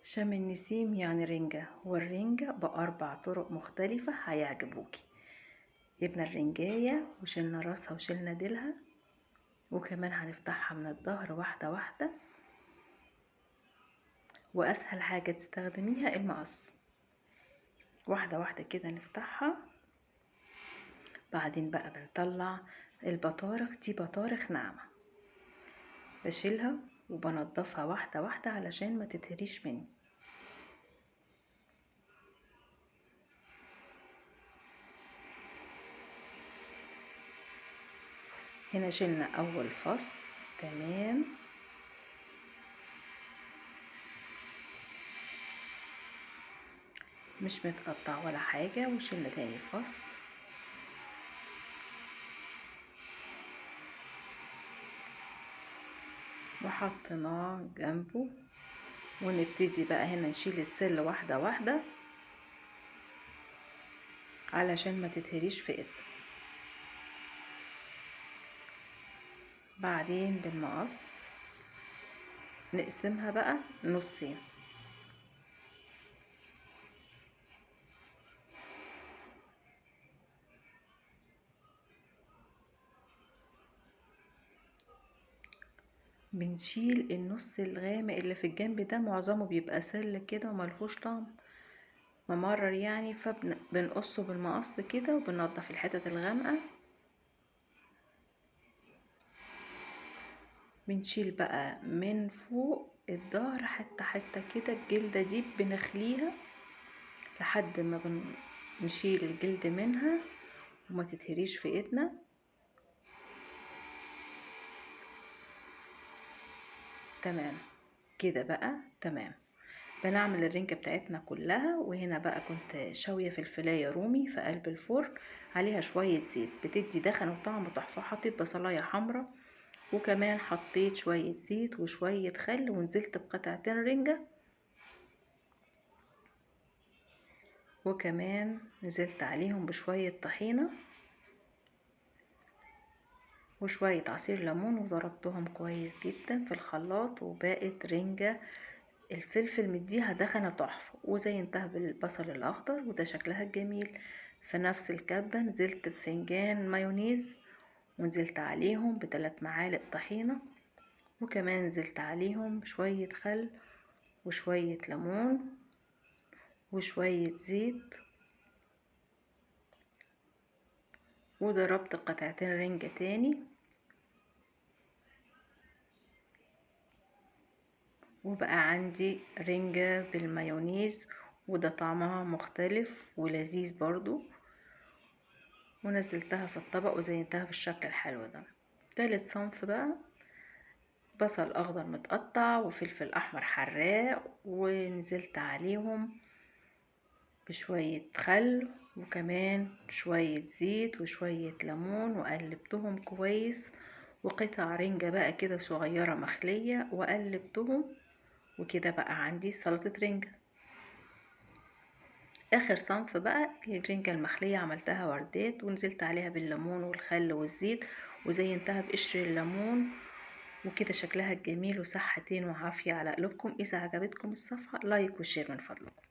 شم النسيم يعني رنجة، والرنجة بأربع طرق مختلفة هيعجبوكي. جبنا الرنجاية وشلنا راسها وشلنا ديلها، وكمان هنفتحها من الظهر واحدة واحدة، وأسهل حاجة تستخدميها المقص. واحدة واحدة كده نفتحها. بعدين بقى بنطلع البطارخ، دي بطارخ ناعمة، بشيلها وبنضفها واحدة واحدة علشان ما تتهريش مني. هنا شلنا اول فص، تمام. مش متقطع ولا حاجة. وشلنا تاني فص، وحطيناه جنبه. ونبتدي بقى هنا نشيل السل واحدة واحدة علشان ما تتهريش في ايدنا. بعدين بالمقص نقسمها بقى نصين. بنشيل النص الغامق اللي في الجنب ده، معظمه بيبقى سل كده وملهوش طعم ممرر يعني، فبنقصه بالمقص كده وبننضف الحتت الغامقة. بنشيل بقى من فوق الظهر حتة حتة كده، الجلدة دي بنخليها لحد ما نشيل الجلد منها وما تتهريش في ايدنا. تمام كده بقى، تمام. بنعمل الرنجة بتاعتنا كلها. وهنا بقى كنت شاوية فلفلاية رومي في قلب الفرن، عليها شوية زيت بتدي دخن وطعم تحفة. حطيت بصلاية حمرا، وكمان حطيت شوية زيت وشوية خل، ونزلت بقطعتين رنجة، وكمان نزلت عليهم بشوية طحينة وشوية عصير ليمون، وضربتهم كويس جدا في الخلاط. وبقت رنجة الفلفل مديها دخنة تحفة، وزينتها بالبصل الاخضر وده شكلها الجميل. في نفس الكبة نزلت بفنجان مايونيز، ونزلت عليهم ب3 معالق طحينة، وكمان نزلت عليهم بشوية خل وشوية ليمون وشوية زيت، وضربت قطعتين رنجة تاني. وبقى عندي رنجة بالمايونيز، وده طعمها مختلف ولذيذ برضو. ونزلتها في الطبق وزينتها بالشكل الحلو ده. تالت صنف بقى بصل اخضر متقطع وفلفل احمر حراق، ونزلت عليهم بشوية خل وكمان شوية زيت وشوية ليمون، وقلبتهم كويس. وقطع رنجة بقى كده صغيرة مخلية وقلبتهم، وكده بقى عندي سلطة رنجة. اخر صنف بقى الرنجة المخلية، عملتها وردات ونزلت عليها بالليمون والخل والزيت، وزينتها بقشر الليمون، وكده شكلها الجميل. وصحتين وعافية على قلوبكم. اذا عجبتكم الصفحة لايك وشير من فضلكم.